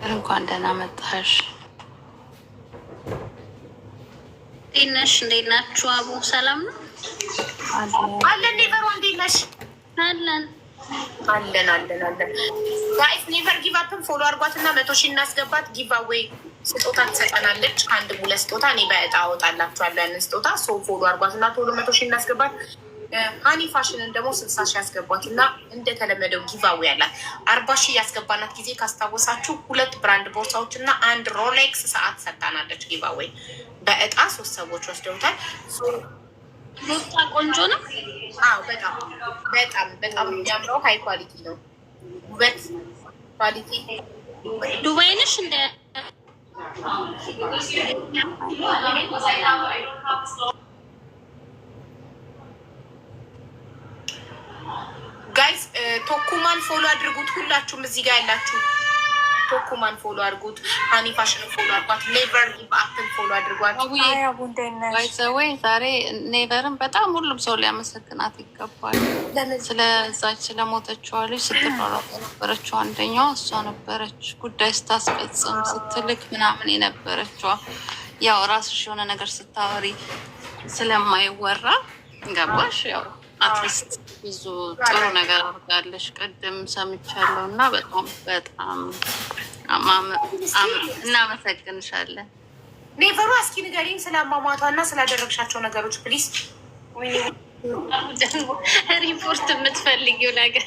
እንኳን ደህና መጣሽ። ጤነሽ? እንዴት ናችሁ? አቡ ሰላም ነው አለን። ኔቨር እንዴት ነሽ? አለን አለን። ጋይስ ኔቨር ጊቭ አፕን ፎሎ አድርጓትና 100 ሺህ እናስገባት። ጊቭ አዌይ ስጦታ ትሰጠናለች። ከአንድ ሁለት ስጦታ እኔ በእጣ አወጣላችኋለሁ ያንን ስጦታ። ሶ ፎሎ አድርጓትና ቶሎ 100 ሺህ እናስገባት። ሀኒ ፋሽንን ደግሞ 60 ሺህ ያስገባት እና እንደተለመደው ጊቫዌ ያላት 40 ሺህ ያስገባናት ጊዜ ካስታወሳችሁ 2 ብራንድ ቦርሳዎች እና 1 ሮሌክስ ሰዓት ሰጣናለች። ጊቫዌ በእጣ 3 ሰዎች ወስደውታል። ቦርሳ ቆንጆ ነው። አዎ በጣም የሚያምረው ሀይ ኳሊቲ ነው። ውበት ኳሊቲ። ዱባይ ነሽ እንደ ጋይስ ቶኩማን ፎሎ አድርጉት። ሁላችሁም እዚህ ጋር ያላችሁ ቶኩማን ፎሎ አድርጉት። ሀኒ ፋሽን ፎሎ አድርጓት። ኔቨር ጊቭ አፕን ፎሎ አድርጓት። ወይ ዛሬ ኔቨርን በጣም ሁሉም ሰው ሊያመሰግናት ይገባል። ስለዛች ስለሞተችዋ ልጅ ስትሯሯጥ የነበረችው አንደኛዋ እሷ ነበረች። ጉዳይ ስታስፈጽም ስትልክ ምናምን የነበረችዋ። ያው ራስሽ የሆነ ነገር ስታወሪ ስለማይወራ ገባሽ? ያው አትሊስት ብዙ ጥሩ ነገር አድርጋለሽ። ቅድም ሰምቻለሁ እና በጣም እናመሰግንሻለን። ኔቨሩ እስኪ ንገሪኝ ስለ አሟሟቷ እና ስላደረግሻቸው ነገሮች ፕሊዝ። ሪፖርት የምትፈልጊው ነገር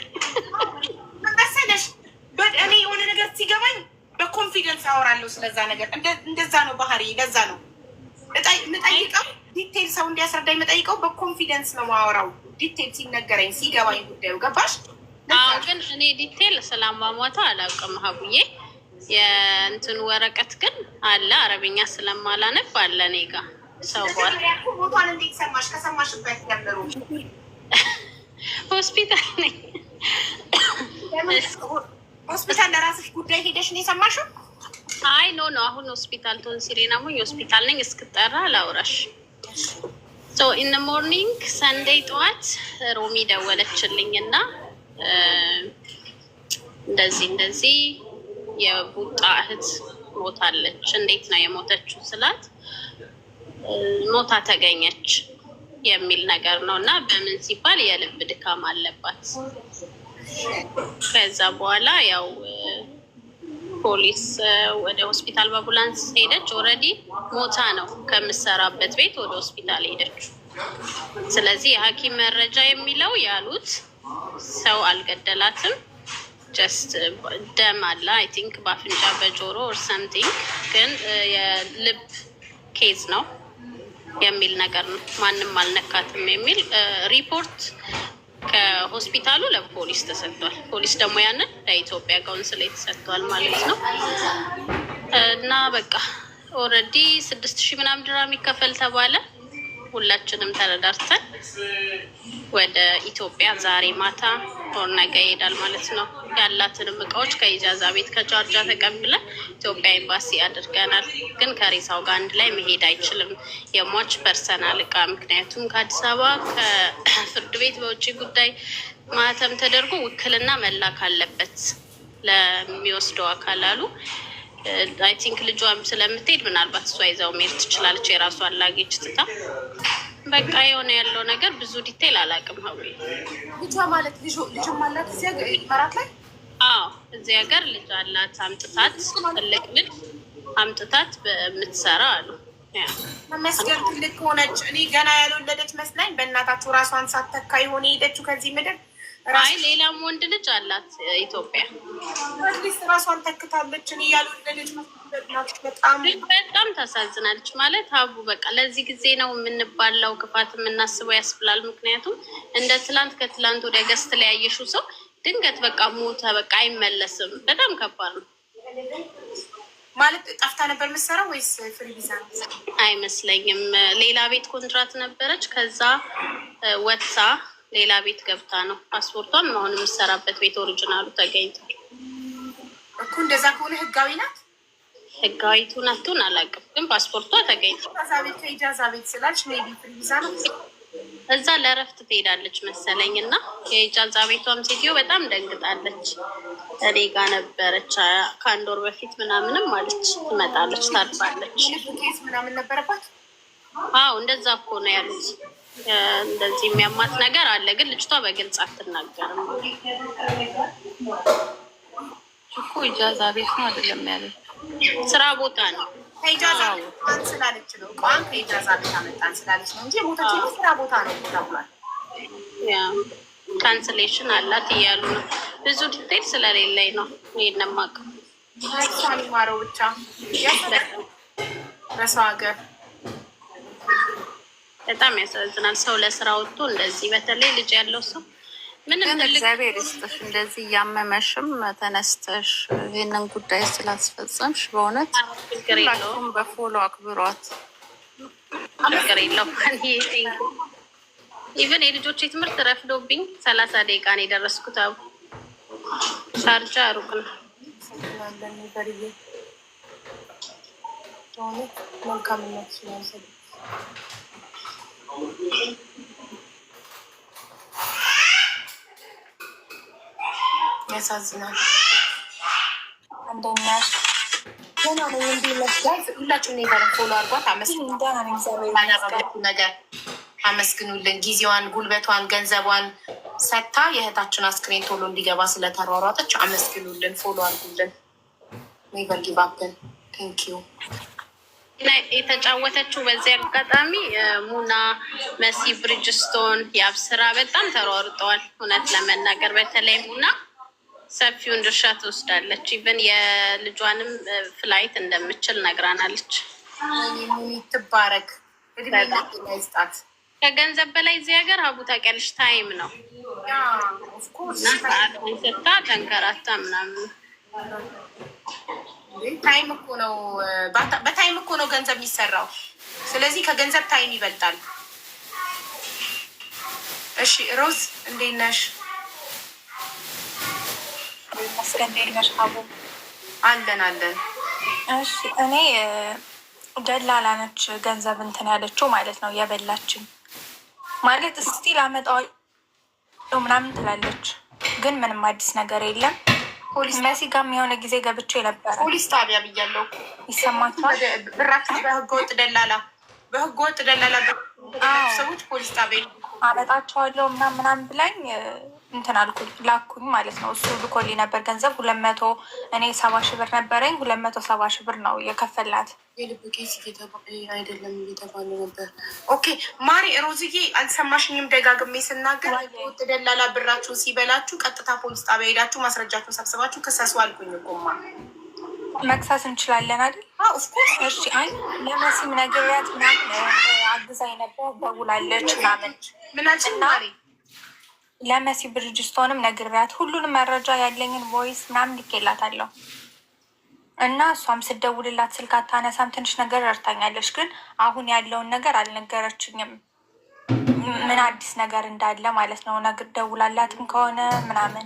መሰለሽ? እኔ የሆነ ነገር ሲገባኝ በኮንፊደንስ አወራለሁ ስለዛ ነገር። እንደዛ ነው ባህሪ። ለዛ ነው የምጠይቀው ዲቴል ሰው እንዲያስረዳ የምጠይቀው በኮንፊደንስ ነው ማወራው። ዲቴል ሲነገረኝ ሲገባኝ ጉዳዩ ገባሽ? ግን እኔ ዲቴል ስለአሟሟቷ አላውቅም ሀቡዬ። የእንትን ወረቀት ግን አለ፣ አረብኛ ስለማላነብ አለ እኔ ጋ ሰው ቦታን እንዴት ሰማሽ? ከሰማሽበት ጀምሮ ሆስፒታል ነኝ። ሆስፒታል ለራስሽ ጉዳይ ሄደሽ ነው የሰማሽው? አይ ኖ አሁን ሆስፒታል ቶን ሲሬና ሞኝ ሆስፒታል ነኝ። እስክጠራ ላውራሽ። ሶ ኢን ሞርኒንግ ሰንዴይ ጠዋት ሮሚ ደወለችልኝ እና እንደዚህ የቡጣ እህት ሞታለች፣ እንዴት ነው የሞተችው ስላት ሞታ ተገኘች የሚል ነገር ነው እና በምን ሲባል የልብ ድካም አለባት። ከዛ በኋላ ያው ፖሊስ ወደ ሆስፒታል በአምቡላንስ ሄደች። ኦልሬዲ ሞታ ነው ከምሰራበት ቤት ወደ ሆስፒታል ሄደችው። ስለዚህ የሐኪም መረጃ የሚለው ያሉት ሰው አልገደላትም፣ ጀስት ደም አለ አይ ቲንክ በአፍንጫ በጆሮ ኦር ሰምቲንግ፣ ግን የልብ ኬዝ ነው የሚል ነገር ነው። ማንም አልነካትም የሚል ሪፖርት ከሆስፒታሉ ለፖሊስ ተሰጥቷል። ፖሊስ ደግሞ ያንን ለኢትዮጵያ ካውንስሌት ተሰጥቷል ማለት ነው። እና በቃ ኦልሬዲ 6,000 ምናምን ድራም ይከፈል ተባለ። ሁላችንም ተረዳርተን ወደ ኢትዮጵያ ዛሬ ማታ ኦር ነገ ይሄዳል ማለት ነው። ያላትንም እቃዎች ከኢጃዛ ቤት ከጃርጃ ተቀብለን ኢትዮጵያ ኤምባሲ አድርገናል። ግን ከሬሳው ጋር አንድ ላይ መሄድ አይችልም፣ የሟች ፐርሰናል እቃ። ምክንያቱም ከአዲስ አበባ ከፍርድ ቤት በውጭ ጉዳይ ማህተም ተደርጎ ውክልና መላክ አለበት ለሚወስደው አካል አሉ። አይ ቲንክ ልጇም ስለምትሄድ ምናልባት እሷ ይዛው መሄድ ትችላለች፣ የራሷን ላጌጅ ትታ። በቃ የሆነ ያለው ነገር ብዙ ዲቴል አላውቅም። ሀቡ ልጇ ማለት ልጅም አላት እዚህ ሀገር መራት ላይ? አዎ እዚህ ሀገር ልጅ አላት። አምጥታት ትልቅ ልጅ አምጥታት በምትሰራ አሉ። መስገን ትልቅ ከሆነች እኔ ገና ያልወለደች መስላኝ በእናታችሁ ራሷን ሳትተካ የሆነ ሄደችው ከዚህ ምድር። አይ ሌላም ወንድ ልጅ አላት ኢትዮጵያ። አትሊስት ራሷን ተክታለች። እኔ ያልወለደች በጣም ታሳዝናለች። ማለት ሀቡ በቃ ለዚህ ጊዜ ነው የምንባላው፣ ክፋት የምናስበው ያስብላል። ምክንያቱም እንደ ትላንት ከትላንት ወደ ገስት ላይ ያየሽው ሰው ድንገት በቃ ሞተ፣ በቃ አይመለስም። በጣም ከባድ ነው። ማለት ጠፍታ ነበር የምትሰራው ወይስ ፍሪ ቪዛ? አይመስለኝም። ሌላ ቤት ኮንትራት ነበረች፣ ከዛ ወጥታ ሌላ ቤት ገብታ ነው። ፓስፖርቷም አሁን የምትሰራበት ቤት ኦሪጂናሉ ተገኝቷል እኮ። እንደዛ ከሆነ ህጋዊ ናት። ህጋዊቱ ናቱን አላውቅም፣ ግን ፓስፖርቷ ተገኝቷል። ኢጃዛ ቤት ስላልሽ ሜይ ቢ ፍሪ ቪዛ ነው። እዛ ለእረፍት ትሄዳለች መሰለኝ እና የኢጃዛ ቤቷም ሴትዮ በጣም ደንግጣለች። እኔ ጋ ነበረች ከአንድ ወር በፊት ምናምንም አለች። ትመጣለች፣ ታርፋለች። ኬዝ ምናምን ነበረባት። አዎ እንደዛ እኮ ነው ያሉት። እንደዚህ የሚያማት ነገር አለ፣ ግን ልጅቷ በግልጽ አትናገርም እኮ። ኢጃዛ ቤት ነው አይደለም ያለች፣ ስራ ቦታ ነው። ከኢጃዛ ቤት ስላለች ነው ቋን ከኢጃዛ ቤት አመጣን ስላለች ነው እንጂ ሞተች ስራ ቦታ ነው ተብሏል። ካንስሌሽን አላት እያሉ ነው። ብዙ ዲቴል ስለሌለኝ ነው ይሄን የማውቀው። እሷን ይማረው ብቻ በሰው ሀገር በጣም ያሳዝናል። ሰው ለስራ ወጥቶ እንደዚህ፣ በተለይ ልጅ ያለው ሰው ምንም እግዚአብሔር ይስጥሽ። እንደዚህ እያመመሽም ተነስተሽ ይህንን ጉዳይ ስላስፈጸምሽ በእውነት ሁላችሁም በፎሎ አክብሯት። ችግር የለውም። ኢቨን የልጆቼ ትምህርት ረፍዶብኝ 30 ደቂቃ ነው የደረስኩት። አቡ ሻርጃ ሩቅ ነው። ያሳዝናል። አንደኛሽ ገና ነው እንዲመስላል። ሁላችሁም የባረን ፎሎ አርጓት። ነገር አመስግኑልን። ጊዜዋን፣ ጉልበቷን፣ ገንዘቧን ሰታ የእህታችን አስክሬን ቶሎ እንዲገባ ስለተሯሯጠች አመስግኑልን፣ ፎሎ አርጉልን። ኔቨር ጊቭ አፕን። ቴንክ ዩ። የተጫወተችው በዚህ አጋጣሚ ሙና፣ መሲ፣ ብሪጅስቶን፣ የአብስራ በጣም ተሯርጠዋል። እውነት ለመናገር በተለይ ሙና ሰፊውን ድርሻ ትወስዳለች። ኢቨን የልጇንም ፍላይት እንደምችል ነግራናለች። ትባረክ፣ እድሜ ይስጣት። ከገንዘብ በላይ እዚህ ሀገር ሀቡ ታውቂያለሽ፣ ታይም ነው እና ሰዓትን ስታ ተንከራታ ምናምን። ታይም እኮ ነው፣ በታይም እኮ ነው ገንዘብ የሚሰራው። ስለዚህ ከገንዘብ ታይም ይበልጣል። እሺ ሮዝ እንዴት ነሽ? መስገንዴነሽ ሀቡ አለን አለን። እሺ እኔ ደላላ ነች ገንዘብ እንትን ያለችው ማለት ነው የበላችን ማለት እስቲል አመጣው ምናምን ትላለች፣ ግን ምንም አዲስ ነገር የለም። መሲ ጋርም የሆነ ጊዜ ገብቼ ነበረ ፖሊስ ጣቢያ ብያለሁ። ይሰማችኋል? ብራችሁ በህገወጥ ደላላ ሰዎች ፖሊስ ጣቢያ አመጣቸዋለሁ ምናምን ብላኝ እንትን አልኩኝ ላኩኝ ማለት ነው። እሱ ልኮልኝ ነበር ገንዘብ 200 እኔ 70 ሺህ ብር ነበረኝ 270 ሺህ ብር ነው የከፈላት። የልብ ኬስ አይደለም እየተባለ ነበር። ኦኬ ማሪ ሮዝዬ አልሰማሽኝም? ደጋግሜ ስናገር ወጥ ደላላ ብራችሁን ሲበላችሁ ቀጥታ ፖሊስ ጣቢያ ሄዳችሁ ማስረጃችሁን ሰብስባችሁ ክሰሱ አልኩኝ እኮማ። መክሰስ እንችላለን አይደል? እሺ አይ ለመሲም ነገርያት ምናምን አግዛኝ ነበር ደውላለች ምናምን ምናችን ማሪ ለመሲ ብርጅስቶንም ነግሬያት ሁሉንም መረጃ ያለኝን ቮይስ ምናምን ልኬላታለሁ እና እሷም ስደውልላት ስልክ አታነሳም። ትንሽ ነገር ረድታኛለች፣ ግን አሁን ያለውን ነገር አልነገረችኝም። ምን አዲስ ነገር እንዳለ ማለት ነው። ነግር ደውላላትም ከሆነ ምናምን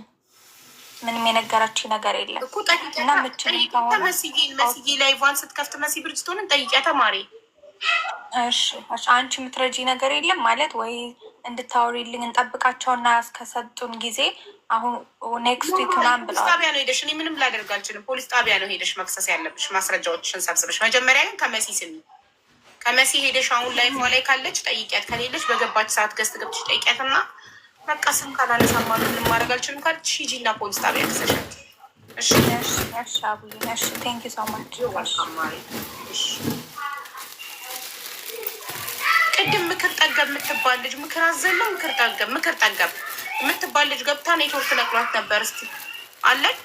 ምንም የነገረችኝ ነገር የለም። እና ምችል ከሆነ መስዬ ላይ ቫን ስትከፍት መሲ ብርጅስቶንን ጠይቂያ ተማሪ። እሺ አንቺ የምትረጂ ነገር የለም ማለት ወይ እንድታወሪልኝ እንጠብቃቸውና እስከሰጡን ጊዜ አሁን ኔክስት ዊክ ምናምን ብለዋል። ፖሊስ ጣቢያ ነው ሄደሽ፣ እኔ ምንም ላደርግ አልችልም። ፖሊስ ጣቢያ ነው ሄደሽ መክሰስ ያለብሽ፣ ማስረጃዎችሽን ሰብስበሽ። መጀመሪያ ግን ከመሲ ስሚ፣ ከመሲ ሄደሽ አሁን ላይ ላይ ካለች ጠይቂያት፣ ከሌለች በገባች ሰዓት ገዝት ገብች ጠይቂያት እና በቃ ስም ካላነሳማ ምንም ማድረግ አልችልም ካለች ሂጂ እና ፖሊስ ጣቢያ ክሰሻት። እሺ እሺ አቡዬ እሺ። ቴንክ ዩ ሶ ማች። ቅድም ምክር ጠገብ የምትባል ልጅ ምክር አዘለው ምክር ጠገብ የምትባል ልጅ ገብታ ኔትወርክ ነቅሏት ነበር። እስቲ አለች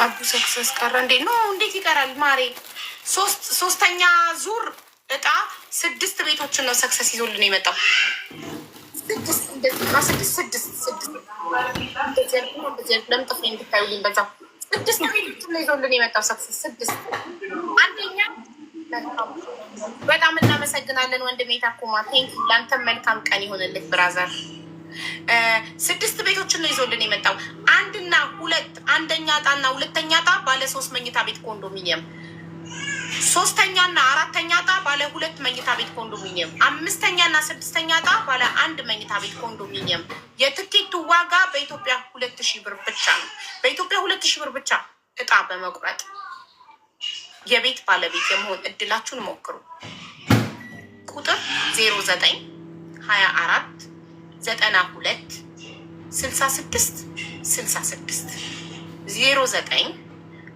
አቡ ሰክሰስ ቀረ እንዴ? ኖ እንዴት ይቀራል ማሬ? ሶስተኛ ዙር እጣ 6 ቤቶችን ነው ሰክሰስ ይዞልን የመጣው። 6 ቤቶችን ነው ይዞልን የመጣው ሰክሰስ 6 አንደኛ። በጣም እናመሰግናለን ወንድሜ ታኩማ። ቴንክ ለአንተም መልካም ቀን ይሆንልህ ብራዘር። 6 ቤቶችን ነው ይዞልን የመጣው። 1 እና 2 አንደኛ እጣ እና ሁለተኛ እጣ ባለ 3 መኝታ ቤት ኮንዶሚኒየም ሶስተኛና አራተኛ ዕጣ ባለ 2 መኝታ ቤት ኮንዶሚኒየም፣ አምስተኛና ስድስተኛ ዕጣ ባለ 1 መኝታ ቤት ኮንዶሚኒየም። የትኬቱ ዋጋ በኢትዮጵያ 2000 ብር ብቻ ነው። በኢትዮጵያ 2000 ብር ብቻ ዕጣ በመቁረጥ የቤት ባለቤት የመሆን እድላችሁን ሞክሩ። ቁጥር 09 24 92 66 66 09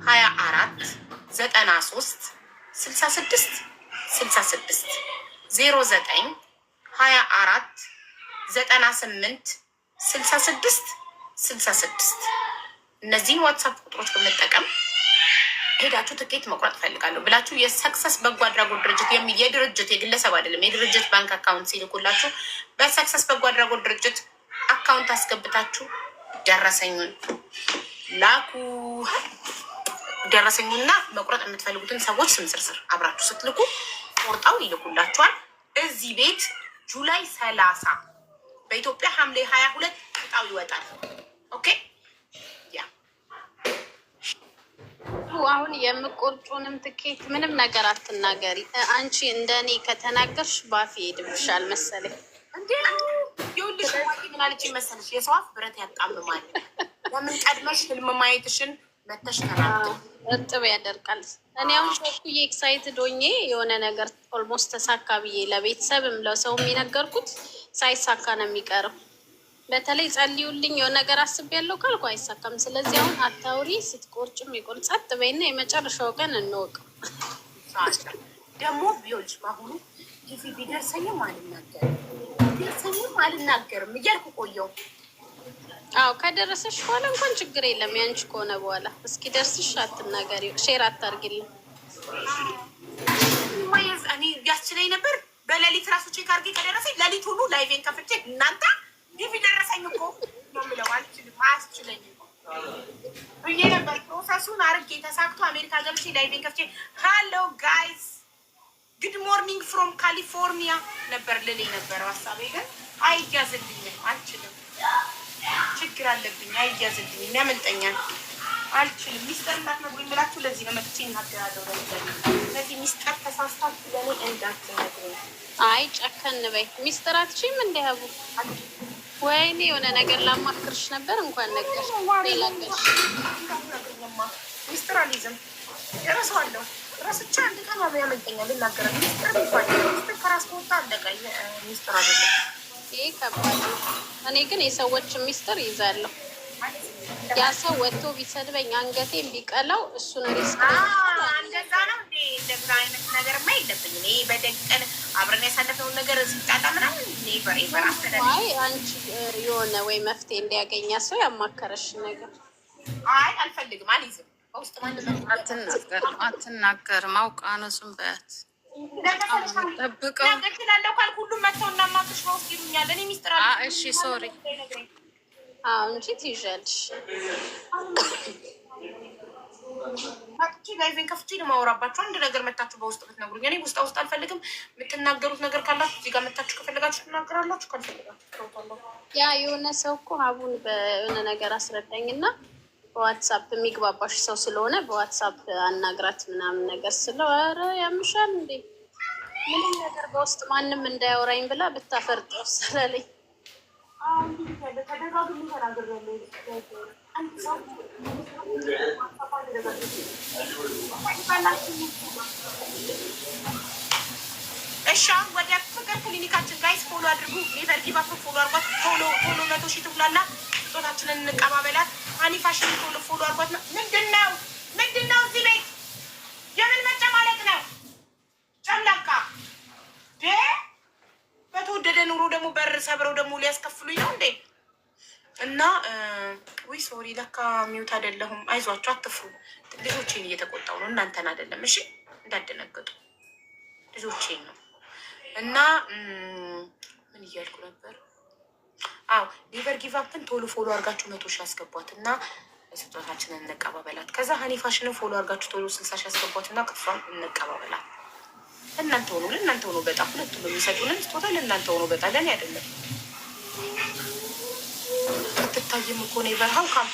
24 93 66 66 09 24 98 66 66 እነዚህን ዋትሳፕ ቁጥሮች በመጠቀም ሄዳችሁ ትኬት መቁረጥ ፈልጋለሁ ብላችሁ የሰክሰስ በጎ አድራጎት ድርጅት የድርጅት የግለሰብ አይደለም የድርጅት ባንክ አካውንት ሲልኩላችሁ በሰክሰስ በጎ አድራጎት ድርጅት አካውንት አስገብታችሁ ደረሰኙን ላኩ። ደረሰኙና መቁረጥ የምትፈልጉትን ሰዎች ስም ዝርዝር አብራችሁ ስትልኩ ቆርጠው ይልኩላችኋል። እዚህ ቤት ጁላይ 30 በኢትዮጵያ ሐምሌ 22 ዕጣው ይወጣል። ኦኬ ያ አሁን የምቆርጡንም ትኬት ምንም ነገር አትናገሪ። አንቺ እንደኔ ከተናገርሽ ባፌ ሄድብሻል መሰለኝ። እንዴ ይኸውልሽ ምን አለች መሰለሽ የሰው አፍ ብረት ያጣምማል። ለምን ቀድመሽ ህልም ማየትሽን መተሽ ተናገር እርጥብ ያደርቃል። እኔ አሁን ሸኩዬ ኤክሳይትድ ሆኜ የሆነ ነገር ኦልሞስት ተሳካ ብዬ ለቤተሰብም ለሰውም የነገርኩት ሳይሳካ ነው የሚቀርም። በተለይ ጸልዩልኝ የሆነ ነገር አስቤያለሁ ካልኩ አይሳካም። ስለዚህ አሁን አታውሪ፣ ስትቆርጭም ይቆርጥ፣ ጸጥ በይና የመጨረሻው ቀን እንወቀው። ደግሞ ቢሆንሽ ማሁኑ ጊዜ ቢደርሰኝም አልናገርም እያልኩ ቆየው። አዎ ከደረሰሽ በኋላ እንኳን ችግር የለም። ያንቺ ከሆነ በኋላ እስኪ ደርስሽ አትናገሪ፣ ሼር አታርግልኝ። እኔ ያስችለኝ ነበር በሌሊት ራሱ ቼክ አድርጌ ከደረሰኝ ሌሊት ሁሉ ላይቬን ከፍቼ እናንተ ዲቪ ደረሰኝ እኮ ነው የምለው። አያስችለኝ ብዬ ነበር። ፕሮሰሱን አርጌ ተሳክቶ አሜሪካ ገብቼ ላይቬን ከፍቼ ሃሎ ጋይስ ጉድ ሞርኒንግ ፍሮም ካሊፎርኒያ ነበር ልል ነበረው ሀሳቤ። ግን አይያዝልኝም፣ አልችልም፣ ችግር አለብኝ፣ አይያዝልኝም፣ ያመልጠኛል፣ አልችልም። ሚስጥር እንዳትነግሩኝ ብላችሁ ለዚህ ነው መጥቼ እናገራለሁ። ስለዚህ ሚስጥር ተሳስታችሁ ለእኔ እንዳትነግሩኝ። አይ ጨከን በይ። ሚስጥር አትችይም እንደ ያቡ ወይኔ የሆነ ነገር ላማክርሽ ነበር እንኳን ነገር ሌላገርሽ ሚስጥር አልይዝም፣ እረሳዋለሁ። ረስቻ አንድ ቀን ያመልጠኛል፣ እናገራል። ሚስጥር ይባል ሚስጥር ከራስ ከወጣ አለቀ። ሚስጥር አይደለም ይሄ ከባድ። እኔ ግን የሰዎችን ሚስጥር ይዛለሁ። ያ ሰው ወጥቶ ቢሰድበኝ አንገቴን ቢቀላው እሱን ሪስክ እንደዛ ነው እንዴ? እንደዛ አይነት ነገርማ የለብኝም። ይሄ በደቀን አብረን ያሳለፍነውን ነገር ሲጣጣ ምናምን ኔቨር አይ አንቺ የሆነ ወይ መፍትሄ እንዲያገኛ ሰው ያማከረሽ ነገር አይ አልፈልግም፣ አልይዝም። በውስጥ አትናገርም። አውቃ ነው ዝም በያት። ጠብቀው ላለው ካል ሁሉም መጥተው እናማክርሽ በውስጥ ይሉኛል። እኔ ሚስጥር እሺ ሶሪ እንጂ ትይዣለሽ። መጥቼ ላይቬን ከፍቼ ለማወራባችሁ አንድ ነገር መታችሁ በውስጥ ብትነግሩኝ። እኔ ውስጥ አልፈልግም። የምትናገሩት ነገር ካላችሁ እዚህ ጋር መታችሁ ከፈለጋችሁ ትናገራላችሁ፣ ካልፈለጋችሁ ትተውታላችሁ። ያ የሆነ ሰው እኮ ሀቡን በሆነ ነገር አስረዳኝና በዋትሳፕ የሚግባባሽ ሰው ስለሆነ በዋትሳፕ አናግራት ምናምን ነገር ስለው ኧረ ያምሻል እንዴ ምንም ነገር በውስጥ ማንም እንዳያወራኝ ብላ ብታፈርጠው ስላለኝ እሺ ወደ ፍቅር ክሊኒካችን ጋይስ ፎሎ አድርጉ። ኔቨር ጊቭ አፕ ፎሎ አድርጓት። ቶሎ 100,000 ትብላና ስጦታችንን እንቀባበላት። አኒፋሽን ፎሎ አድርጓት። ምንድነው እዚህ ቤት የምን መጨማለቅ ነው? ጨምላቃ በተወደደ ኑሮ ደግሞ በር ሰብረው ደግሞ ሊያስከፍሉኝ ነው እንዴ? እና ዊ ሶሪ ለካ ሚውት አይደለሁም። አይዟችሁ፣ አትፍሩ። ልጆቼን እየተቆጣው ነው፣ እናንተን አይደለም። እሺ እንዳደነገጡ ልጆቼን ነው። እና ምን እያልኩ ነበር? አዎ ኔቨር ጊቭ አፕን ቶሎ ፎሎ አድርጋችሁ 100,000 ያስገቧት እና ስጦታችንን እንቀባበላት። ከዛ ሀኒፋሽንን ፎሎ አድርጋችሁ ቶሎ 60,000 ያስገቧት እና ክፍሯን እንቀባበላት። ለእናንተ ሆኖ በጣም ሁለቱም የሚሰጡንን ስጦታ ለእናንተ ሆኖ በጣም ለእኔ አይደለም። አትታይም እኮ ኔቨር ሀውካም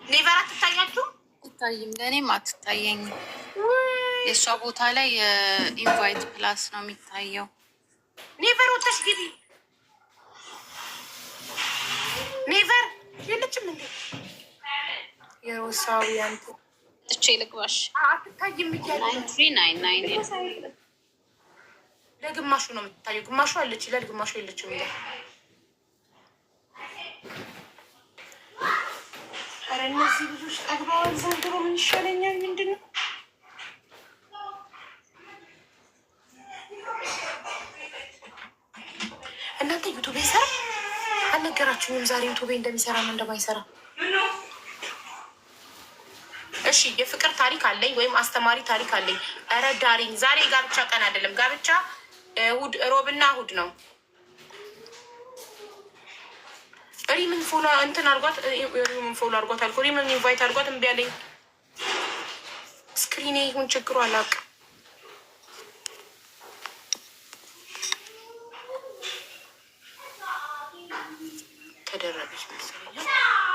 ኔቨር አትታያችሁ? አትታይም፣ ለእኔም አትታየኝም። የእሷ ቦታ ላይ የኢንቫይት ፕላስ ነው የሚታየው። ኔቨር ወተሽ ግቢ። ኔቨር የለችም እንዴ? የውሳዊ አንተ እቼ ልግባሽ። አትታይም እያለ ለግማሹ ነው የምትታየው። ግማሹ አለች ይላል፣ ግማሹ የለችም ይላል። ኧረ እነዚህ ልጆች ጠግበዋል ዘንድሮ። ምን ይሻለኛል? ምንድን ነው እናንተ ዩቱብ ይሰራ አልነገራችሁኝም? ዛሬ ዩቱቤ እንደሚሰራ ነው እንደማይሰራ። እሺ የፍቅር ታሪክ አለኝ ወይም አስተማሪ ታሪክ አለኝ። ኧረ ዳሪኝ፣ ዛሬ ጋብቻ ቀን አይደለም። ጋብቻ እሑድ፣ ሮብና እሑድ ነው። ሪምን ፎሎ እንትን አርጓት፣ ሪምን ፎሎ አርጓት አልኩ። ሪምን ኢንቫይት አርጓት፣ እምቢ አለኝ። ስክሪኔ ይሁን ችግሩ አላውቅም። ተደረገች መሰለኝ።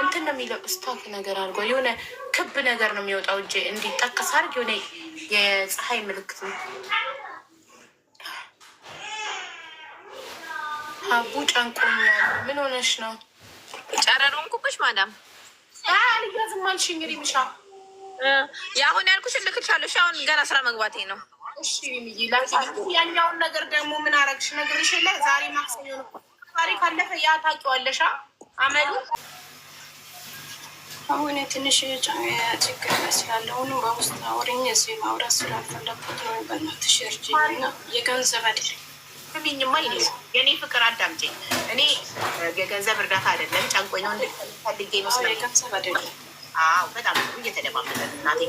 እንትን ነው የሚለው ስታክ ነገር አድርጎ የሆነ ክብ ነገር ነው የሚወጣው። እጄ እንዲጠቀስ አድርግ የሆነ የፀሐይ ምልክት ነው። አቡ ጨንቆኛል። ምን ሆነሽ ነው? ጨረሩን ኩብሽ ማዳም አልያዝም አልሽኝ። ሪምሻ የአሁን ያልኩሽ እልክልሻለሁ። አሁን ገና ስራ መግባቴ ነው። እሺ ያኛውን ነገር ደግሞ ምን አረግሽ? ነግርሽ የለ ዛሬ ማክሰኞ ነው። ዛሬ ካለፈ ያ ታውቂዋለሽ አመሉ። አሁን ትንሽ ችግር ይመስላል። አሁኑ በውስጥ አውሪኝ እዚህ ማውራት ስላልፈለኩት ነው። በእናትሽ እርጅኝ እና የገንዘብ አይደለም ስሚኝማ የኔ ፍቅር አዳምጪኝ። እኔ የገንዘብ እርዳታ አይደለም ጨንቆኝ ነው እንድፈልጌ ነው። የገንዘብ አይደለም። አዎ በጣም እየተደማመጠን እናቴ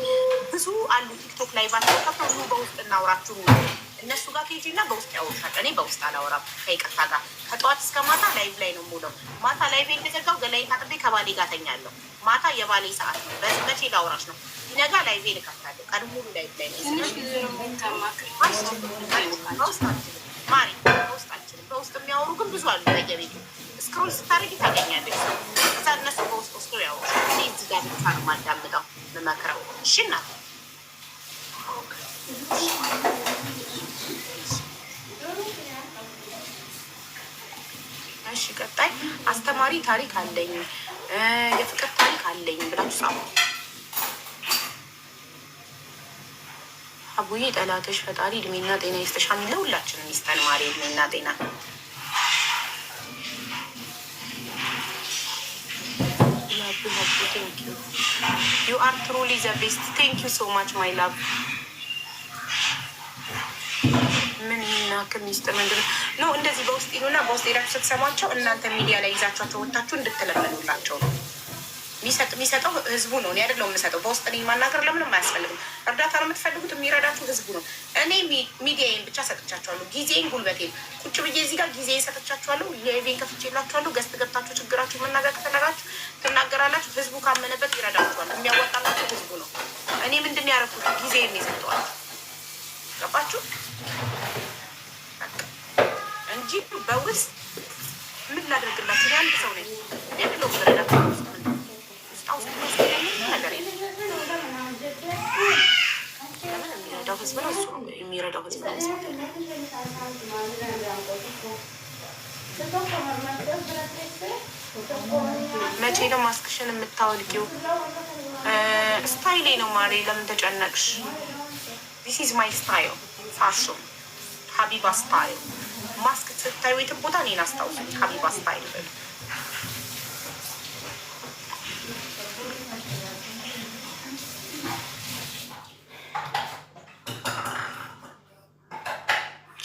ብዙ አሉ ቲክቶክ ላይ ባቸው ከሁሉ በውስጥ እናውራችሁ እነሱ ጋር ኬጂ እና በውስጥ ያወራል። እኔ በውስጥ አላወራም ከይቅርታ ጋር። ከጠዋት እስከ ማታ ላይቭ ላይ ነው የምውለው። ማታ ላይቭ እንደዘጋው ገላይን ታጥቤ ከባሌ ጋር ተኛለሁ። ማታ የባሌ ሰዓት ነው። መቼ ላውራሽ ነው? ይነጋ ላይቭ ልከፍታለሁ። ቀን ሙሉ ላይቭ ላይ ነው ማሪ። በውስጥ አልችልም። በውስጥ የሚያወሩ ግን ብዙ አሉ። በየቤቱ ስክሮል ስታደርጊ ታገኛለች። እዛ እነሱ በውስጥ ወስዶ ያወሩ። እኔ እዚህ ጋር ብቻ ነው የማዳምጠው የምመክረው። እሺ እናት እሺ ቀጣይ አስተማሪ ታሪክ አለኝ የፍቅር ታሪክ አለኝ ብላችሁ ጻፉ። አቡዬ ጠላትሽ ፈጣሪ እድሜና ጤና ይስጥሽ። አሚን ለሁላችንም ይስጠን ማሪ እድሜና ጤና። You are truly the best. Thank you so much my love. ምን የሚናክል ሚስጥር ምንድን ነው? እንደዚህ በውስጥ ይሉና በውስጥ ሄዳችሁ ስትሰሟቸው እናንተ ሚዲያ ላይ ይዛችኋቸው ወታችሁ እንድትለመኑላቸው ነው። የሚሰጠው ህዝቡ ነው። እኔ አይደለሁም የምሰጠው። በውስጥ እኔ ማናገር ለምንም አያስፈልግም። እርዳታ ነው የምትፈልጉት፣ የሚረዳችሁ ህዝቡ ነው። እኔ ሚዲያዬን ብቻ ሰጥቻችኋለሁ። ጊዜን ጉልበቴን ቁጭ ብዬ እዚህ ጋር ጊዜን ሰጥቻችኋለሁ። የቤን ከፍቼላችኋለሁ። ገዝት ገብታችሁ ችግራችሁ መናገር ከፈለጋችሁ ትናገራላችሁ። ህዝቡ ካመነበት ይረዳችኋል። የሚያወጣላችሁ ህዝቡ ነው። እኔ ምንድን ያደረኩት ጊዜን የሰጠዋል። ገባችሁ እንጂ በውስጥ ምን ላደርግላችሁ? አንድ ሰው ነኝ የግለው ምረዳችሁ ነገር ለምን የሚረዳው ህዝብ ነው። እሱ የሚረዳው ህዝብ ነው። መቼ ነው ማስክሽን የምታወልቂው? ስታይሌ ነው ማሬ። ለምን ተጨነቅሽ? ዲስ ኢዝ ማይ ስታይል ፋሽን ሀቢባ ስታይል። ማስክ ስታዩ የትም ቦታ እኔን አስታውሱኝ። ሀቢባ ስታይል በሉ።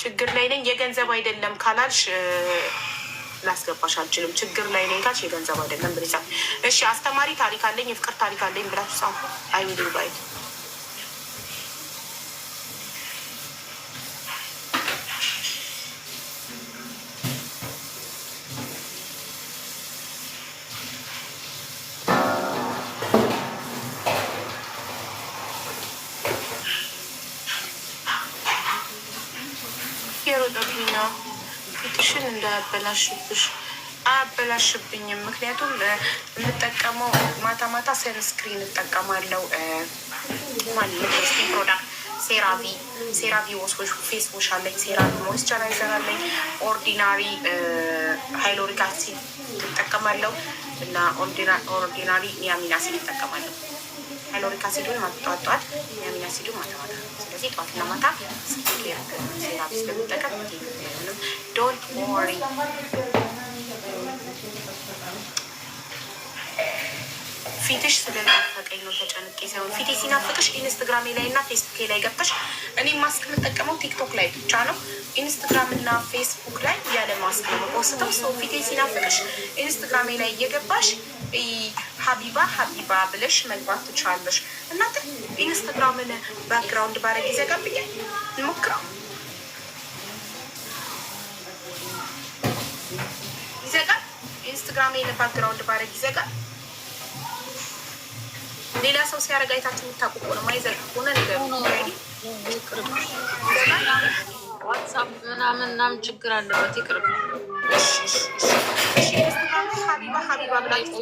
ችግር ላይ ነኝ የገንዘብ አይደለም ካላልሽ ላስገባሽ አልችልም። ችግር ላይ ነኝ ካልሽ የገንዘብ አይደለም ብለሽ ጻፍ። እሺ አስተማሪ ታሪክ አለኝ የፍቅር ታሪክ አለኝ ብላችሁ ጻፉ። አይ ዊል ኢንቫይት የሮጠብኝ ነው። ፊትሽን እንዳያበላሽብሽ አያበላሽብኝም። ምክንያቱም የምጠቀመው ማታ ማታ ሰንስክሪን እጠቀማለሁ። ማለት ፕሮዳክት ሴራቪ ፌስ ዎሽ አለኝ፣ ሴራቪ ሞይስቸራይዘር አለኝ፣ ኦርዲናሪ ሃይሎሪክ አሲድ እጠቀማለሁ እና ኦርዲናሪ ኒያሚን አሲድ እጠቀማለሁ። ሃይሎሪክ አሲዱን ጠዋት፣ ኒያሚን አሲዱን ማታ ማታ። ስለዚህ ጠዋትና ማታ ሴራቪ ስለምጠቀም ዶንት ወሪ። ፊትሽ ስለናፈቀኝ ነው ተጨንቄ ሳይሆን፣ ፊቴ ሲናፍቅሽ ኢንስትግራሜ ላይ እና ፌስቡኬ ላይ ገብተሽ፣ እኔ ማስክ የምጠቀመው ቲክቶክ ላይ ብቻ ነው። ኢንስትግራም እና ፌስቡክ ላይ ያለ ማስክ ነው የምፖስተው። ሰው ፊቴ ሲናፍቅሽ ኢንስትግራሜ ላይ እየገባሽ ሀቢባ ብለሽ መግባት ትችላለሽ። እናንተ ኢንስትግራምን ባክግራውንድ ባረግ ይዘጋብኛል። እንሞክረው። ይዘጋል። ኢንስትግራሜን ባክግራውንድ ባረግ ይዘጋል። ሌላ ሰው ሲያደርግ አይታችሁ የምታውቁ ከሆነ ማይዘጋ ሆነ ነገር ዋትሳፕ ምናምን ችግር አለበት። ይቅርብ። ሀቢባ ብላችሁ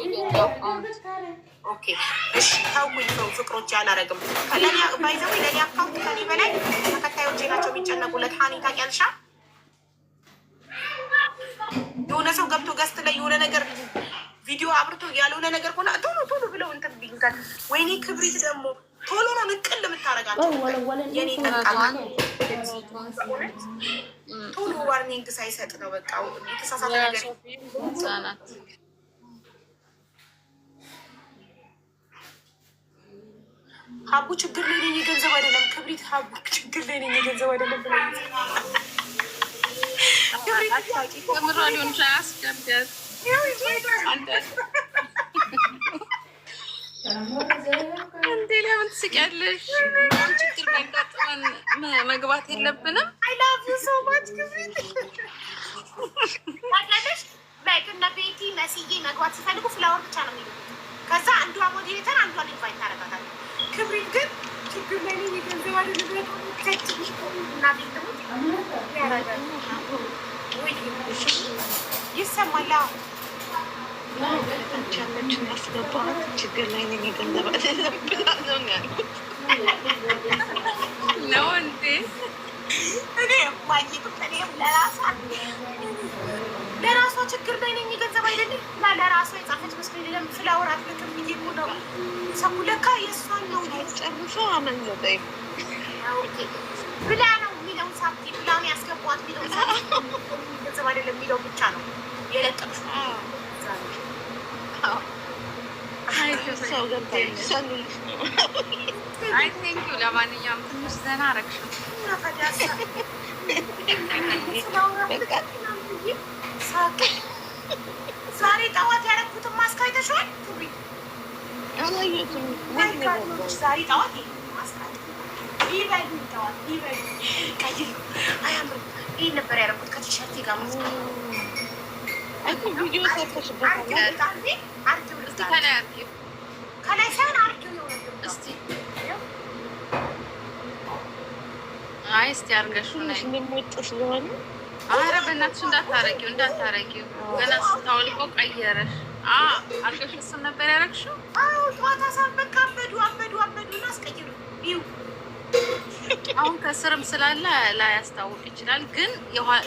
ታውኝ ሰው ፍቅሮች አላረግም። ባይዘዊ ለኔ አካውንት ከኔ በላይ ተከታዮቼ ናቸው የሚጨነቁለት። ሀኒ ታውቂያለሽ? የሆነ ሰው ገብቶ ገስት ላይ የሆነ ነገር ቪዲዮ አብርቶ ያልሆነ ነገር ሆነ ቶሎ ብለው እንትን ቢንካል። ወይኔ ክብሪት ደግሞ ቶሎ ነው ንቅል የምታረጋቸው። የኔ ጠቃሚ ቶሎ ዋርኒንግ ሳይሰጥ ነው በቃ የተሳሳተ ነገር። ሀቡ ችግር ላይ ነኝ የገንዘብ አይደለም። ክብሪት ሀቡ ችግር ላይ ነኝ የገንዘብ አይደለም ብላ ከምራ ሊሆን አያስገቢያት እንዴ ለምን ትስቂያለሽ? ችግር ቢያጋጥመን መግባት የለብንም። እነ ቤቲ መስዬ መግባት ሲፈልጉ ፍላወር ብቻ ነው የሚሉት። ከዛ አንዷ ሞዴሬተር አንዷን ኢንቫይት ታደርጋታለች። ክብሪት ግን ችግር ላይ የገንዘብ አይደለም ይሰማላ ቻለችን ያስገባት ችግር ላይ ነኝ የገንዘብ አይደለም ብላ ነው ያልኩት ነው እንዴ? እኔ ማየቱ ከኔም ለራሷ ችግር ላይ ነኝ የገንዘብ አይደለም እና ለራሷ የጻፈች መስሎኝ ለም ፍላወር አትልክም ብዬ እኮ ነው። ሰው ለካ የእሷን ነው ጨርሶ አመንዘጠኝ ብላ ነው የሚለውን ሳቲ ብላ ነው ያስገቧት የሚለውን ሳቲ ገንዘብ አይደለም የሚለው ብቻ ነው የለጠቅሽ። አይ ቴንክ ዩ። ለማንኛውም ትንሽ ዘና አረግሽው። ዛሬ ጠዋት ያደረኩትን ማስክ አይተሽዋል? ዛሬ ጠዋት አያምርም? ይህን ነበር ያደረኩት ከቲሸርቴ ጋር ቪዲዮ ሰርተሽበታል። ከላይ ሳይሆን እስቲ አይ እስቲ አድርገሽው እንደምወጥ ስለሆነ ኧረ በእናትሽ እንዳታረጊው ገና ስታወልቀው ቀየረሽ። አድርገሽ እሱን ነበር ያደረግሽው? ጠዋት አሳብ በቃ አበዱ እና አስቀይሩ። አሁን ከስርም ስላለ ላያስታውቅ ይችላል፣ ግን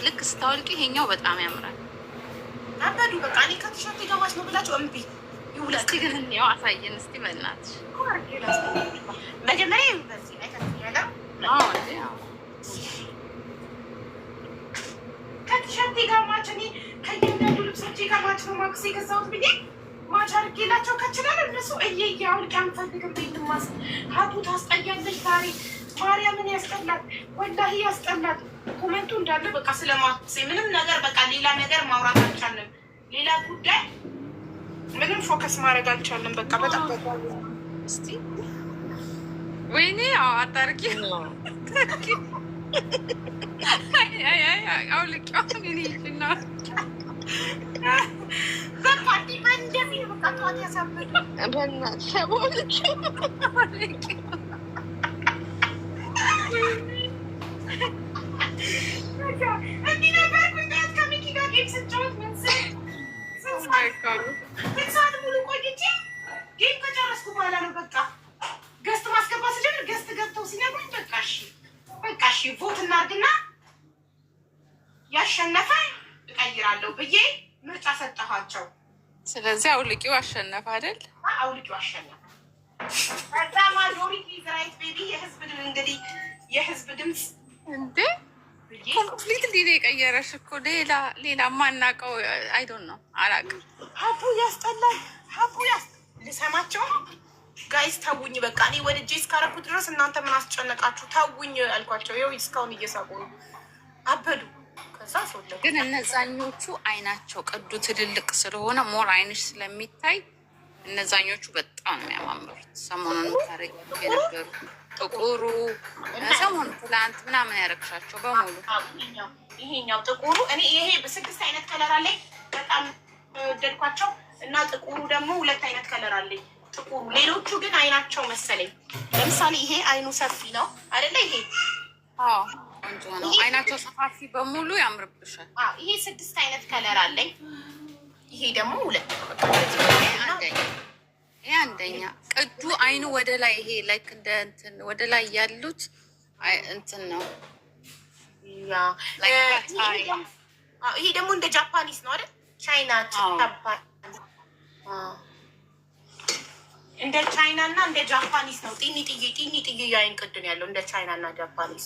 ልክ ስታወልቂ ይሄኛው በጣም ያምራል። አበዱ በቃ እኔ ከቲሸርት ገባች ነው ብላችሁ እምቢ ይውላል። እስቲ ግን እንየው፣ አሳየን እስቲ በእናትሽ። መጀመሪያ በዚህ ላይ ታያለ። ከቲሸርት ገባች እኔ ከእያንዳንዱ ልብሶቼ ገባች ነው ማክስ የገዛሁት ብዬ ማች አድርጌላቸው ከችላል። እነሱ እየየ አውልቅ አንፈልግም ቤትማስ ሀቡ ታስጠያለች። ዛሬ ማርያምን ያስጠላል፣ ወላሂ ያስጠላል። ኮመንቱ እንዳለ በቃ ስለማክሴ ምንም ነገር በቃ ሌላ ነገር ማውራት አልቻለም። ሌላ ጉዳይ ምንም ፎከስ ማድረግ አልቻለም። በቃ በጣም እስቲ ወይኔ አታርቂ አውልቂውን ኔና በቃ እንደዚህ በቃ ጠዋት ያሳበዱ በእናትሽ ሰቦልች እንዲህ ነበር ጉዳት ከሚኪ ጋር ጌም ስጫወት ሰዓት ሙሉ ቆይቼ ጌም ከጨረስኩ በኋላ ነው በቃ ገስት ማስገባት ስጀምር ገስት ገብተው ሲነግሩኝ በቃ በቃ እሺ ቮት እናድርግና ያሸነፈ እቀይራለሁ ብዬ ምርጫ ሰጠኋቸው። ስለዚህ አውልቂው አሸነፈ አይደል? አውልቂው አሸነፈ። ከዛ ማጆሪቲ ራይት ቤቢ የህዝብ ድምፅ እንግዲህ የህዝብ ድምፅ እንዴ ኮምፕሊት ሊደ የቀየረሽ እኮ ሌላ ማናውቀው አይዶን ነው አላውቅም። ሀቡ ያስጠላል። ልሰማቸው ነው ጋይስ ተውኝ። በቃ እኔ ወድጄ እስካረኩት ድረስ እናንተ ምን አስጨነቃችሁ? ተውኝ አልኳቸው። ይኸው እስካሁን እየሳቁ ነው። አበዱ። ከዛ ሰው ግን እነዛኞቹ አይናቸው ቀዱ ትልልቅ ስለሆነ ሞር አይንሽ ስለሚታይ እነዛኞቹ በጣም ነው የሚያማምሩት። ሰሞኑን ታረቂ የነበሩ ጥቁሩ ሰሞኑ ትላንት ምናምን ያረግሻቸው በሙሉ ይሄኛው ጥቁሩ እኔ ይሄ በ6 አይነት ከለር አለኝ። በጣም ወደድኳቸው እና ጥቁሩ ደግሞ 2 አይነት ከለር አለኝ። ጥቁሩ ሌሎቹ ግን አይናቸው መሰለኝ። ለምሳሌ ይሄ አይኑ ሰፊ ነው አይደለ? ይሄ ቆንጆ ነው። አይናቸው ሰፋፊ በሙሉ ያምርብሻል። ይሄ 6 አይነት ከለር አለኝ። ይሄ ደግሞ 2 ይሄ አንደኛ ቅዱ አይኑ ወደ ላይ ይሄ ላይክ እንደ እንትን ወደ ላይ ያሉት እንትን ነው። ይሄ ደግሞ እንደ ጃፓኒስ ነው አይደል? ቻይና እንደ ቻይና እና እንደ ጃፓኒስ ነው። ጢኒ ጥዬ የአይን ቅድን ያለው እንደ ቻይና እና ጃፓኒስ።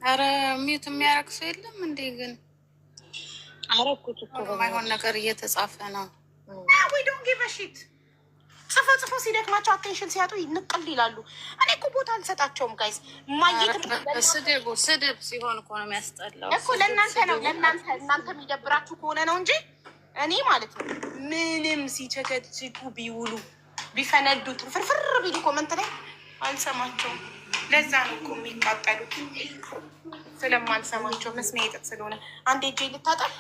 ኧረ ሚዩት የሚያረግ ሰው የለም እንዴ? ግን አረኩት እኮ የማይሆን ነገር እየተጻፈ ነው። ወይ ዶንት ጊቭ አ ሺት። ጽፎ ሲደክማቸው አቴንሽን ሲያጡ ንቅል ይላሉ። እኔ እኮ ቦታ አልሰጣቸውም ጋይስ። ስድብ ሲሆን እኮ ነው የሚያስጠላው እኮ። ለእናንተ ነው እናንተ የሚደብራችሁ ከሆነ ነው እንጂ እኔ ማለት ነው ምንም ሲቸከችኩ ቢውሉ ቢፈነዱት ፍርፍር ቢሉ ኮመንት ላይ አልሰማቸውም። ለዛ ነው እኮ የሚቃጠሉት ስለማልሰማቸው መስሚያ የጥጥ ስለሆነ። አንዴ እጄ ልታጠብ።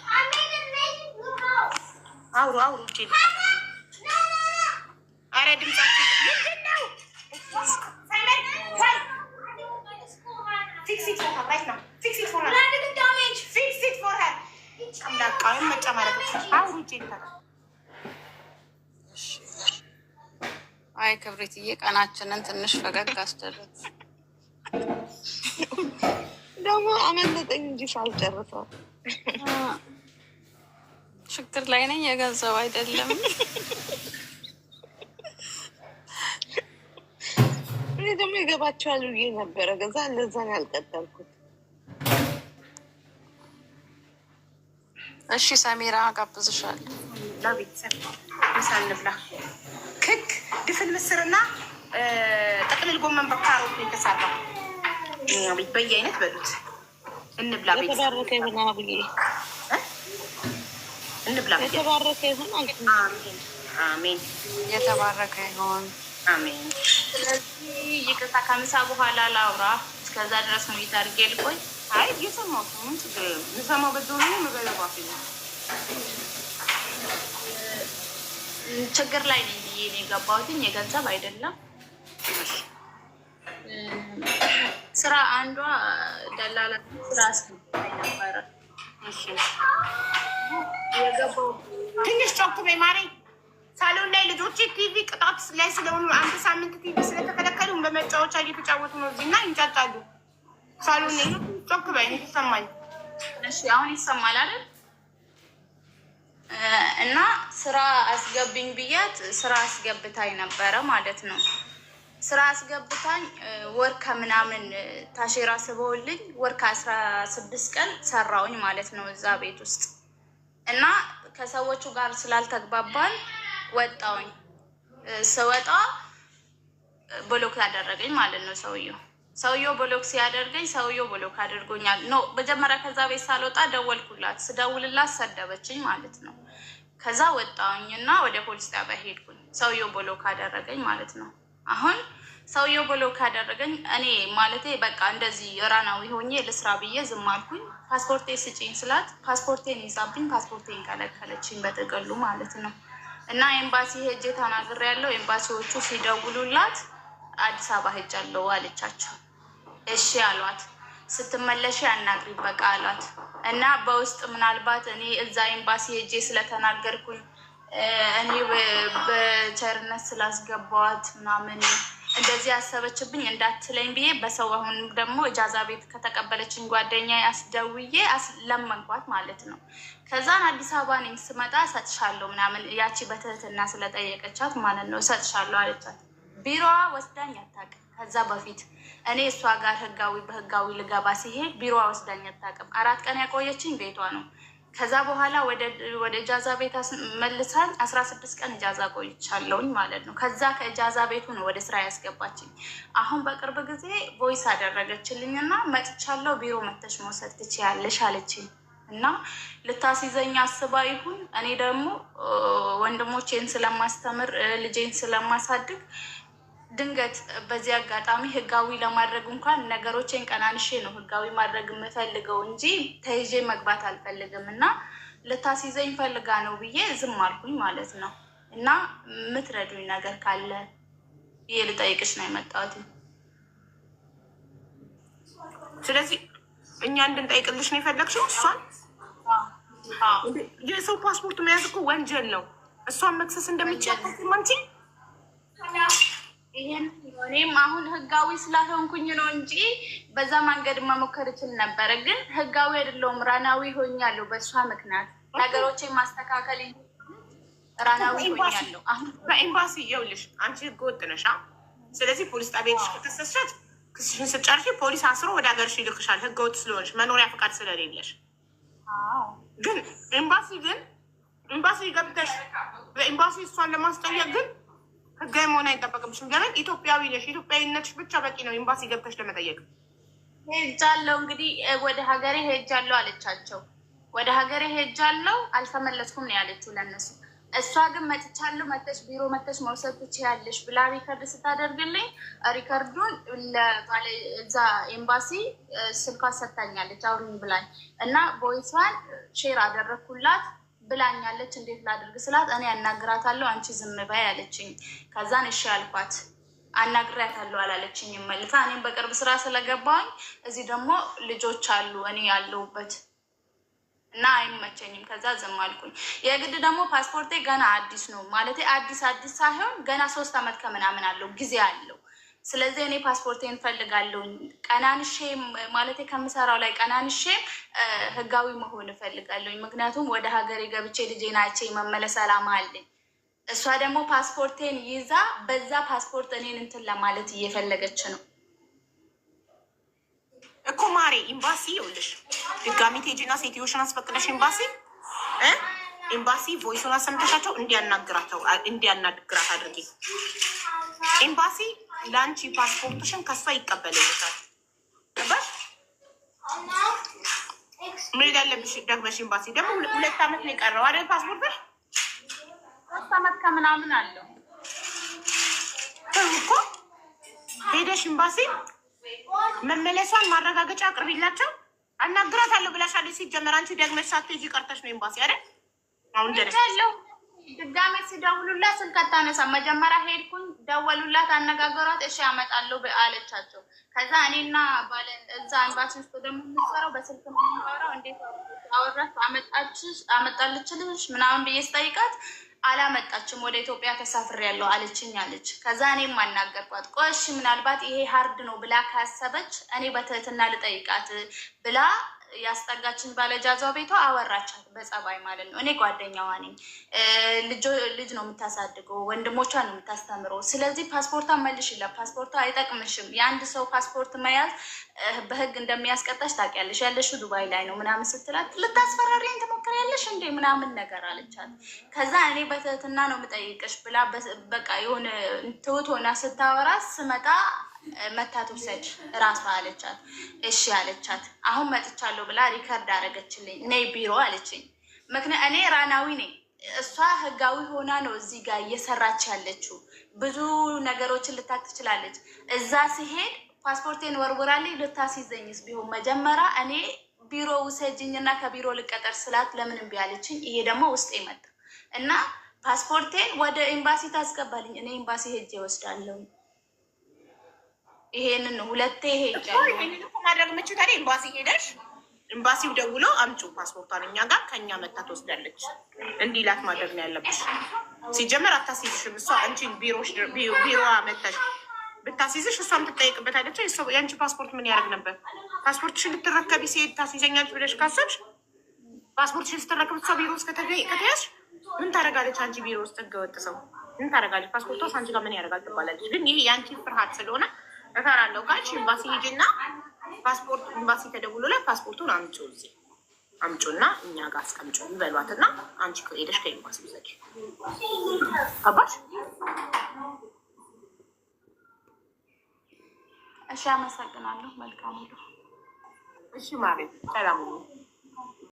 አውሩ እጄ ልታጠብ። አረ ድምጻችሁ ምንድን ነው? አይ ክብሪትዬ ቀናችንን ትንሽ ፈገግ አስደረግ። ደግሞ አመለጠኝ እንጂ ሳልጨርሰው ችግር ላይ ነኝ። የገንዘብ አይደለም። እኔ ደግሞ ይገባቸዋል ብዬ ነበረ። ገዛ ለዛን ያልቀጠልኩት። እሺ ሰሚራ ጋብዝሻለሁ። ለቤተሰብ ምሳ እንብላ። ክክ ድፍን ምስርና ጥቅልል ጎመን በካሮት የተሰራ ቤት በየአይነት በሉት። እንብላ። የተባረከ ይሁን አብዬ፣ እንብላ። የተባረከ ይሁን። አሜን። የተባረከ ይሁን። አሜን። ስለዚህ ይቅርታ ከምሳ በኋላ ላውራ። እስከዛ ድረስ ነው ይታርጌ ልቆይ። አይ እየሰማሁ ነው። ችግር የምሰማው በደሆነ መገለባፊ ነው። ችግር ላይ ነኝ ብዬ ነው የገባሁትኝ። የገንዘብ አይደለም ስራ። አንዷ ደላላ ስራ አስገባኝ ነበረ። የገባው ትንሽ ጮክ በይ ማሬ። ሳሎን ላይ ልጆች ቲቪ ቅጣት ላይ ስለሆኑ 1 ሳምንት ቲቪ ስለተከለከሉ በመጫወቻ እየተጫወቱ ነው እዚህ እና ይንጫጫሉ። ሳሎን ላይ ጮክ በይ ይሰማኝ። እሺ አሁን ይሰማል አይደል? እና ስራ አስገብኝ ብያት ስራ አስገብታኝ ነበረ ማለት ነው። ስራ አስገብታኝ ወር ከምናምን ታሼራ ስበውልኝ ወር ከ16 ቀን ሰራውኝ ማለት ነው እዛ ቤት ውስጥ። እና ከሰዎቹ ጋር ስላልተግባባን ወጣውኝ። ስወጣ ብሎክ ያደረገኝ ማለት ነው ሰውየው ብሎክ ሲያደርገኝ ሰውየው ብሎክ አድርጎኛል። ኖ መጀመሪያ ከዛ ቤት ሳልወጣ ደወልኩላት። ስደውልላት ሰደበችኝ ማለት ነው። ከዛ ወጣውኝ እና ወደ ፖሊስ ጣቢያ ሄድኩኝ። ሰውየው ብሎክ አደረገኝ ማለት ነው። አሁን ሰውየው ብሎክ አደረገኝ። እኔ ማለቴ በቃ እንደዚህ ራናዊ ሆኜ ልስራ ብዬ ዝም አልኩኝ። ፓስፖርቴ ስጪኝ ስላት ፓስፖርቴን ይዛብኝ ፓስፖርቴን ከለከለችኝ በጥቅሉ ማለት ነው። እና ኤምባሲ ሄጄ ተናግሬያለሁ። ኤምባሲዎቹ ሲደውሉላት አዲስ አበባ ሄጃለሁ አለቻቸው። እሺ አሏት። ስትመለሽ አናግሪ በቃ አሏት። እና በውስጥ ምናልባት እኔ እዛ ኤምባሲ ሄጄ ስለተናገርኩኝ እኔ በቸርነት ስላስገባዋት ምናምን እንደዚህ ያሰበችብኝ እንዳትለኝ ብዬ በሰው አሁን ደግሞ እጃዛ ቤት ከተቀበለችኝ ጓደኛ አስደውዬ ለመንኳት ማለት ነው። ከዛን አዲስ አበባ ነኝ ስመጣ እሰጥሻለሁ ምናምን ያቺ በትህትና ስለጠየቀቻት ማለት ነው እሰጥሻለሁ አለቻት። ቢሮዋ ወስዳኝ አታውቅም። ከዛ በፊት እኔ እሷ ጋር በህጋዊ ልገባ ሲሄድ ቢሮዋ ወስዳኝ አታውቅም። 4 ቀን ያቆየችኝ ቤቷ ነው። ከዛ በኋላ ወደ እጃዛ ቤት መልሳኝ 16 ቀን እጃዛ ቆይቻለሁኝ ማለት ነው። ከዛ ከእጃዛ ቤቱ ነው ወደ ስራ ያስገባችኝ። አሁን በቅርብ ጊዜ ቮይስ አደረገችልኝ እና መጥቻለሁ ቢሮ መተሽ መውሰድ ትችያለሽ አለችኝ። እና ልታስይዘኝ አስባ ይሁን እኔ ደግሞ ወንድሞቼን ስለማስተምር ልጄን ስለማሳድግ ድንገት በዚህ አጋጣሚ ህጋዊ ለማድረግ እንኳን ነገሮችን ቀናንሼ ነው ህጋዊ ማድረግ የምፈልገው እንጂ ተይዤ መግባት አልፈልግም። እና ልታስይዘኝ ፈልጋ ነው ብዬ ዝም አልኩኝ ማለት ነው። እና የምትረዱኝ ነገር ካለ ብዬ ልጠይቅሽ ነው የመጣሁት። ስለዚህ እኛ እንድንጠይቅልሽ ነው የፈለግሽው? እሷን የሰው ፓስፖርት መያዝ እኮ ወንጀል ነው። እሷን መክሰስ እንደምትችል አንቺ ይሄን እኔም አሁን ህጋዊ ስላልሆንኩኝ ነው እንጂ በዛ መንገድ መሞከር ይችል ነበረ። ግን ህጋዊ አይደለሁም፣ ራናዊ ሆኛለሁ። በእሷ ምክንያት ነገሮችን ማስተካከል ራናዊ ሆኛለሁ። አሁን በኤምባሲ ይኸውልሽ፣ አንቺ ህገ ወጥ ነሽ። ስለዚህ ፖሊስ ጣቢያ ሄደሽ ከተከሰስሽ ክስሽን ስጨርሺ ፖሊስ አስሮ ወደ ሀገርሽ ይልክሻል፣ ህገ ወጥ ስለሆንሽ መኖሪያ ፈቃድ ስለሌለሽ። ግን ኤምባሲ ገብተሽ በኤምባሲ እሷን ለማስጠየቅ ግን ህጋዊ መሆን አይጠበቅብሽም። ለምን? ኢትዮጵያዊ ነሽ። ኢትዮጵያዊነትሽ ብቻ በቂ ነው ኤምባሲ ገብተሽ ለመጠየቅ። ሄጃለሁ እንግዲህ ወደ ሀገሬ ሄጃለሁ አለቻቸው። ወደ ሀገሬ ሄጃለሁ አልተመለስኩም ነው ያለችው ለእነሱ። እሷ ግን መጥቻለሁ መተሽ ቢሮ መተሽ መውሰድ ትችያለሽ ብላ ሪከርድ ስታደርግልኝ ሪከርዱን እዛ ኤምባሲ ስልኳ ሰታኛለች አውሪኝ ብላኝ እና ቮይሷን ሼር አደረግኩላት ብላኛለች። እንዴት ላድርግ ስላት እኔ አናግራታለሁ አንቺ ዝም በይ አለችኝ። ከዛን እሺ አልኳት። አናግራታለሁ አላለችኝ መልሳ። እኔም በቅርብ ስራ ስለገባኝ እዚህ ደግሞ ልጆች አሉ እኔ ያለሁበት እና አይመቸኝም። ከዛ ዝም አልኩኝ። የግድ ደግሞ ፓስፖርቴ ገና አዲስ ነው ማለት አዲስ ሳይሆን ገና 3 ዓመት ከምናምን አለው ጊዜ አለው። ስለዚህ እኔ ፓስፖርቴን እፈልጋለሁኝ ቀናንሼ ማለት ከምሰራው ላይ ቀናንሼ ህጋዊ መሆን እፈልጋለሁኝ። ምክንያቱም ወደ ሀገሬ ገብቼ ልጄን አይቼ መመለስ አላማ አለኝ። እሷ ደግሞ ፓስፖርቴን ይዛ በዛ ፓስፖርት እኔን እንትን ለማለት እየፈለገች ነው እኮ ማሬ። ኤምባሲ ይኸውልሽ ድጋሚ ቴጂና ሴትዮሽን አስፈቅደሽ ኤምባሲ ቮይሱን አሰምተሻቸው እንዲያናግራት አድርጊ። ኤምባሲ ለአንቺ ፓስፖርትሽን ከሷ ይቀበልልሻል። ምን ያለብሽ ደግመሽ ኤምባሲ ደግሞ 2 ዓመት ነው የቀረው አይደል? ፓስፖርትሽ 3 ዓመት ከምናምን አለው እኮ። ሄደሽ ኤምባሲ መመለሷን ማረጋገጫ አቅርቢላቸው። አናግራታለሁ ብላሻለች። ሲጀመር አንቺ ደግመሽ ሳትሄጂ ቀርተሽ ነው ኤምባሲ አይደል? አሁን ደረሰው ድጋሜ ሲደውሉላት ስልክ አታነሳም። መጀመሪያ ሄድኩኝ፣ ደወሉላት፣ አነጋገሯት፣ እሺ ያመጣለሁ አለቻቸው። ከዛ እኔና እዛ ኤምባሲ ውስጥ ደግሞ የምትሰራው በስልክ የምናወራው እንዴት አወራት አመጣልችልሽ ምናምን ብዬ ስጠይቃት አላመጣችም፣ ወደ ኢትዮጵያ ተሳፍሬያለሁ አለችኝ አለች። ከዛ እኔም አናገርኳት። ቆይ እሺ ምናልባት ይሄ ሀርድ ነው ብላ ካሰበች እኔ በትህትና ልጠይቃት ብላ ያስጠጋችን ባለጃዟ ቤቷ አወራቻት በጸባይ ማለት ነው። እኔ ጓደኛዋ ነኝ። ልጅ ነው የምታሳድገው፣ ወንድሞቿ ነው የምታስተምረው። ስለዚህ ፓስፖርቷን መልሽላት፣ ፓስፖርቷ አይጠቅምሽም። የአንድ ሰው ፓስፖርት መያዝ በህግ እንደሚያስቀጣሽ ታውቂያለሽ፣ ያለሽው ዱባይ ላይ ነው ምናምን ስትላት ልታስፈራሪኝ ትሞክሪያለሽ እንዴ ምናምን ነገር አለቻት። ከዛ እኔ በትህትና ነው የምጠይቅሽ ብላ በቃ የሆነ ትውት ሆና ስታወራ ስመጣ መታት ውሰድ እራሷ አለቻት። እሺ አለቻት። አሁን መጥቻለሁ ብላ ሪከርድ አደረገችልኝ። ነይ ቢሮ አለችኝ። ምክንያት እኔ ራናዊ ነኝ፣ እሷ ህጋዊ ሆና ነው እዚህ ጋር እየሰራች ያለችው። ብዙ ነገሮችን ልታክ ትችላለች። እዛ ሲሄድ ፓስፖርቴን ወርውራልኝ ልታስይዘኝስ ቢሆን መጀመሪያ እኔ ቢሮ ውሰጅኝ እና ከቢሮ ልቀጠር ስላት ለምን እምቢ አለችኝ። ይሄ ደግሞ ውስጥ መጣ እና ፓስፖርቴን ወደ ኤምባሲ ታስገባልኝ። እኔ ኤምባሲ ሄጄ እወስዳለሁ። ይሄንን ነው 2 ሄጃለሁ። ይሄንን እኮ ማድረግ የምችው ታዲያ ኤምባሲ ሄደሽ ኤምባሲው ደውሎ አምጪ ፓስፖርቷን እኛ ጋር ከኛ መታ ትወስዳለች እንዲላት ማድረግ ነው ያለብሽ። ሲጀመር አታስይዝሽም እሷ አንቺን ቢሮዋ መተሽ ብታስይዝሽ እሷም ትጠይቅበታለች። የአንቺ ፓስፖርት ምን ያደርግ ነበር? ፓስፖርትሽን ልትረከቢ ሲሄድ ታስይዘኛለች ብለሽ ካሰብሽ ፓስፖርትሽን ስትረከብ እሷ ቢሮ ውስጥ ከተያዝሽ ምን ታደርጋለች? አንቺ ቢሮ ውስጥ ህገወጥ ሰው ምን ታደርጋለች? ፓስፖርቷ አንቺ ጋር ምን ያደርጋል ትባላለች። ግን ይህ የአንቺ ፍርሃት ስለሆነ እፈራለሁ ካልሽ ኤምባሲ ሂጂና ፓስፖርት ኤምባሲ ተደውሎ ላይ ፓስፖርቱን አምጪው እዚህ አምጪውና እኛ ጋር አስቀምጪው ይበሏትና አንቺ ሄደሽ ከኤምባሲ ውሰጂ። ገባሽ? እሺ፣ አመሰግናለሁ። መልካም። እሺ ማሬ፣ ሰላም